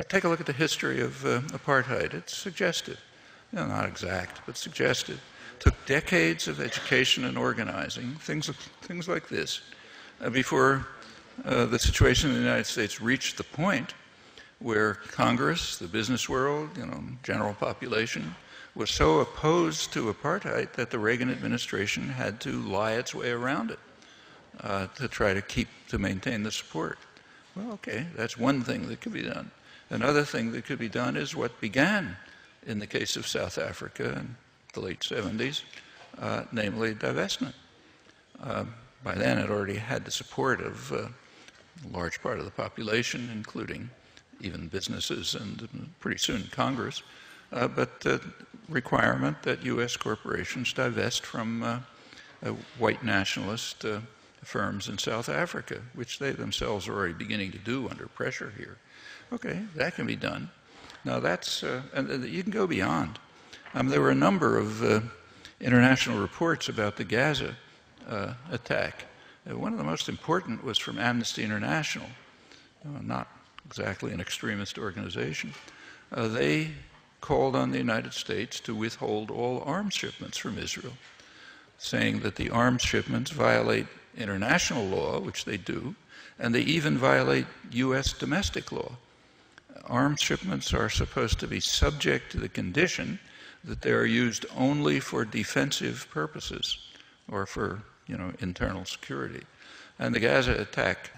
take a look at the history of apartheid. It's suggestive. Not exact, but suggestive. Took decades of education and organizing, things like this, before the situation in the United States reached the point where Congress, the business world, general population, was so opposed to apartheid that the Reagan administration had to lie its way around it to try to maintain the support. Well, okay, that's one thing that could be done. Another thing that could be done is what began in the case of South Africa in the late 70s, namely divestment. By then, it already had the support of a large part of the population, including even businesses and pretty soon Congress, but the requirement that U.S. corporations divest from white nationalist firms in South Africa, which they themselves are already beginning to do under pressure here. Okay, that can be done. Now that's, and you can go beyond. There were a number of international reports about the Gaza attack. One of the most important was from Amnesty International, not exactly an extremist organization. They called on the United States to withhold all arms shipments from Israel, saying that the arms shipments violate international law, which they do, and they even violate U.S. domestic law. Arms shipments are supposed to be subject to the condition that they are used only for defensive purposes or for, internal security. And the Gaza attack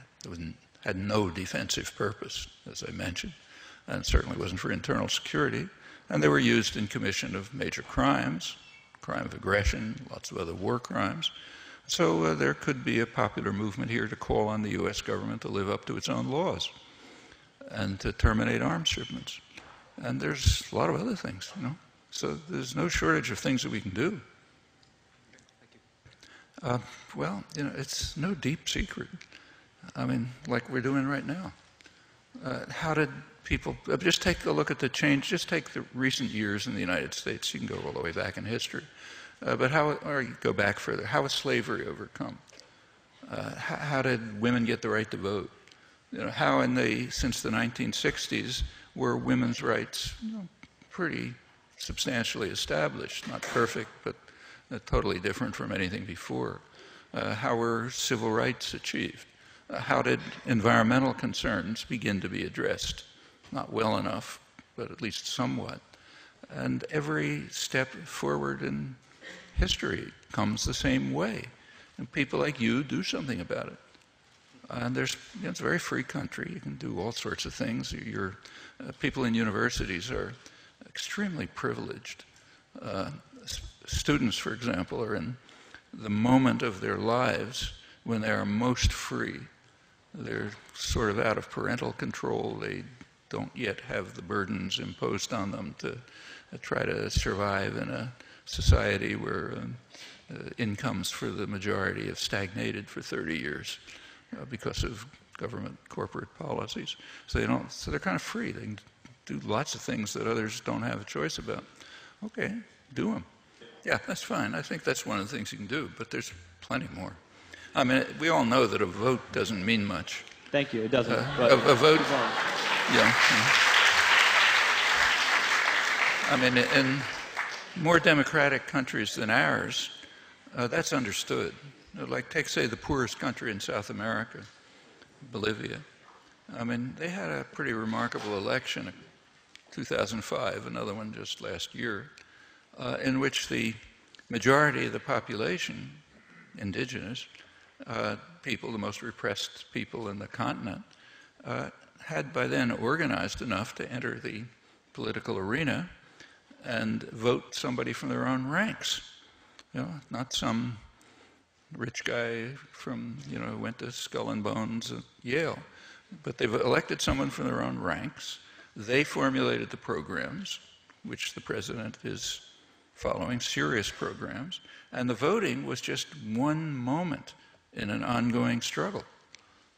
had no defensive purpose, as I mentioned, and certainly wasn't for internal security. And they were used in commission of major crimes, crime of aggression, lots of other war crimes. So there could be a popular movement here to call on the U.S. government to live up to its own laws and to terminate arms shipments. And there's a lot of other things, So there's no shortage of things that we can do. Well, it's no deep secret. Like we're doing right now. How did people, just take a look at the change, just take the recent years in the United States. You can go all the way back in history. But or you go back further, how was slavery overcome? How did women get the right to vote? How since the 1960s were women's rights pretty substantially established, not perfect, but totally different from anything before. How were civil rights achieved? How did environmental concerns begin to be addressed? Not well enough, but at least somewhat. And every step forward in history comes the same way. And people like you do something about it. And it's a very free country. You can do all sorts of things. People in universities are extremely privileged. Students, for example, are in the moment of their lives when they are most free. They're sort of out of parental control. They don't yet have the burdens imposed on them to try to survive in a society where incomes for the majority have stagnated for 30 years because of government corporate policies. So they're kind of free. They can do lots of things that others don't have a choice about. Okay, do them. Yeah, that's fine. I think that's one of the things you can do, but there's plenty more. We all know that a vote doesn't mean much. Thank you. It doesn't. A vote, yeah. In more democratic countries than ours, that's understood. Like, take, say, the poorest country in South America, Bolivia. They had a pretty remarkable election in 2005, another one just last year, in which the majority of the population, indigenous people, the most repressed people in the continent, had by then organized enough to enter the political arena and vote somebody from their own ranks. Not some rich guy from, who went to Skull and Bones at Yale. But they've elected someone from their own ranks. They formulated the programs, which the president is following, serious programs. And the voting was just one moment in an ongoing struggle.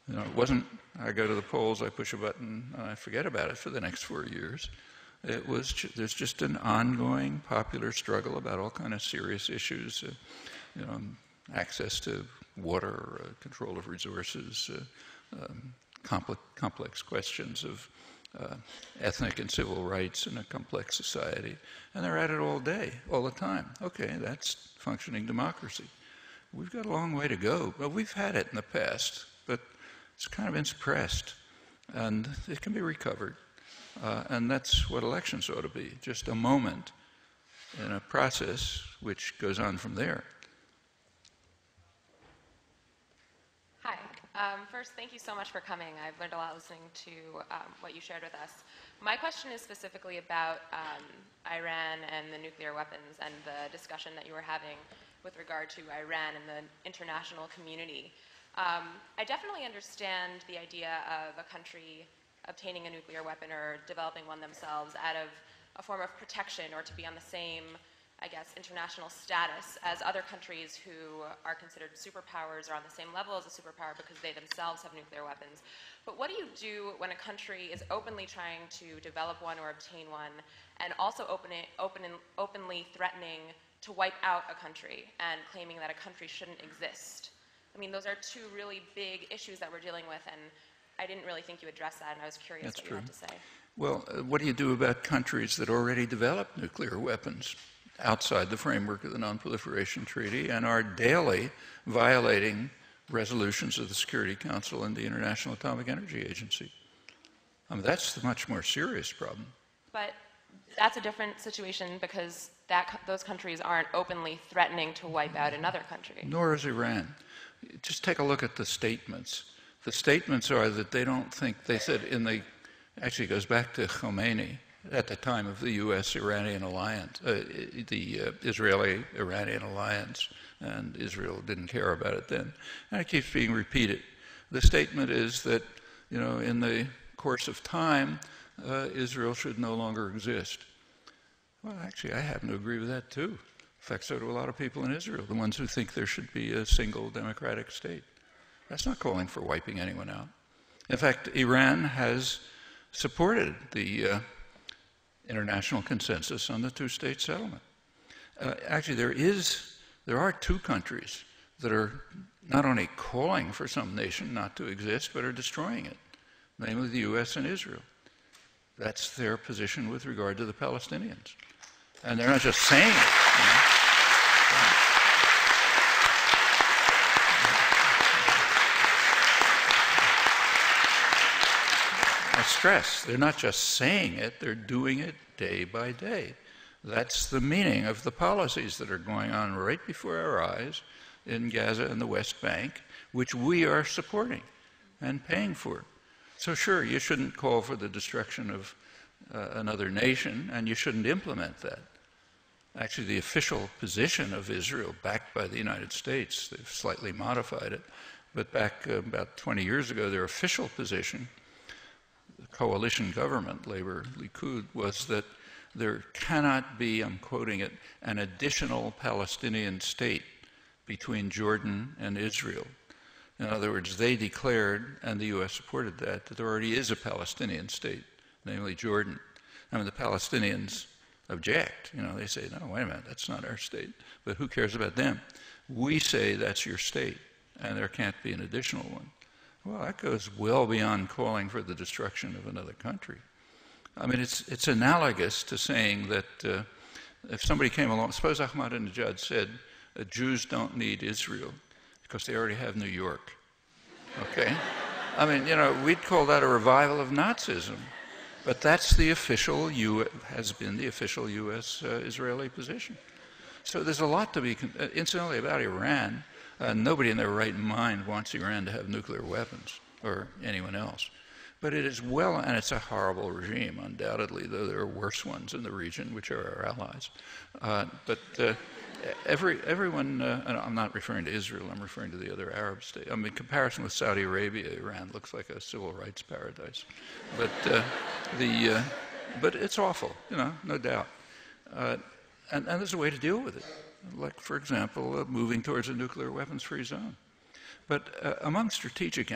It wasn't, I go to the polls, I push a button, and I forget about it for the next 4 years. There's just an ongoing popular struggle about all kind of serious issues, access to water, control of resources, complex questions of ethnic and civil rights in a complex society, and they're at it all day, all the time. Okay, that's functioning democracy. We've got a long way to go. Well, we've had it in the past, but it's kind of been suppressed, and it can be recovered. And that's what elections ought to be, just a moment in a process which goes on from there. Hi. First, thank you so much for coming. I've learned a lot listening to what you shared with us. My question is specifically about Iran and the nuclear weapons and the discussion that you were having with regard to Iran and the international community. I definitely understand the idea of a country obtaining a nuclear weapon or developing one themselves out of a form of protection or to be on the same, I guess, international status as other countries who are considered superpowers or on the same level as a superpower because they themselves have nuclear weapons. But what do you do when a country is openly trying to develop one or obtain one and also openly threatening to wipe out a country and claiming that a country shouldn't exist? I mean, those are two really big issues that we're dealing with, and I didn't really think you addressed that, and I was curious what you had to say. Well, what do you do about countries that already developed nuclear weapons outside the framework of the Non-Proliferation Treaty and are daily violating resolutions of the Security Council and the International Atomic Energy Agency? I mean, that's the much more serious problem. But that's a different situation because those countries aren't openly threatening to wipe out another country. Nor is Iran. Just take a look at the statements. The statements are that they don't think, they said actually it goes back to Khomeini at the time of the U.S.-Iranian alliance, the Israeli-Iranian alliance, and Israel didn't care about it then. And it keeps being repeated. The statement is that, in the course of time, Israel should no longer exist. Well, actually, I happen to agree with that too. In fact, so do a lot of people in Israel, the ones who think there should be a single democratic state. That's not calling for wiping anyone out. In fact, Iran has supported the international consensus on the two-state settlement. Actually, there are two countries that are not only calling for some nation not to exist, but are destroying it, namely the U.S. and Israel. That's their position with regard to the Palestinians. And they're not just saying it. I stress, they're not just saying it, they're doing it day by day. That's the meaning of the policies that are going on right before our eyes in Gaza and the West Bank, which we are supporting and paying for. So sure, you shouldn't call for the destruction of another nation, and you shouldn't implement that. Actually, the official position of Israel, backed by the United States, they've slightly modified it, but back about 20 years ago, their official position, the coalition government, Labor, Likud, was that there cannot be, I'm quoting it, an additional Palestinian state between Jordan and Israel. In other words, they declared, and the U.S. supported that there already is a Palestinian state, namely Jordan. I mean, the Palestinians object. They say, no, wait a minute, that's not our state. But who cares about them? We say that's your state, and there can't be an additional one. Well, that goes well beyond calling for the destruction of another country. I mean, it's analogous to saying that if somebody came along, suppose Ahmadinejad said, Jews don't need Israel because they already have New York. Okay? I mean, we'd call that a revival of Nazism. But that's the official, has been the official U.S.-Israeli position. So there's a lot to be, incidentally, about Iran. Nobody in their right mind wants Iran to have nuclear weapons, or anyone else. But it is and it's a horrible regime, undoubtedly, though there are worse ones in the region, which are our allies. Everyone, and I'm not referring to Israel, I'm referring to the other Arab states. I mean, in comparison with Saudi Arabia, Iran looks like a civil rights paradise. But it's awful, no doubt. And there's a way to deal with it, like, for example, moving towards a nuclear weapons-free zone. But among strategic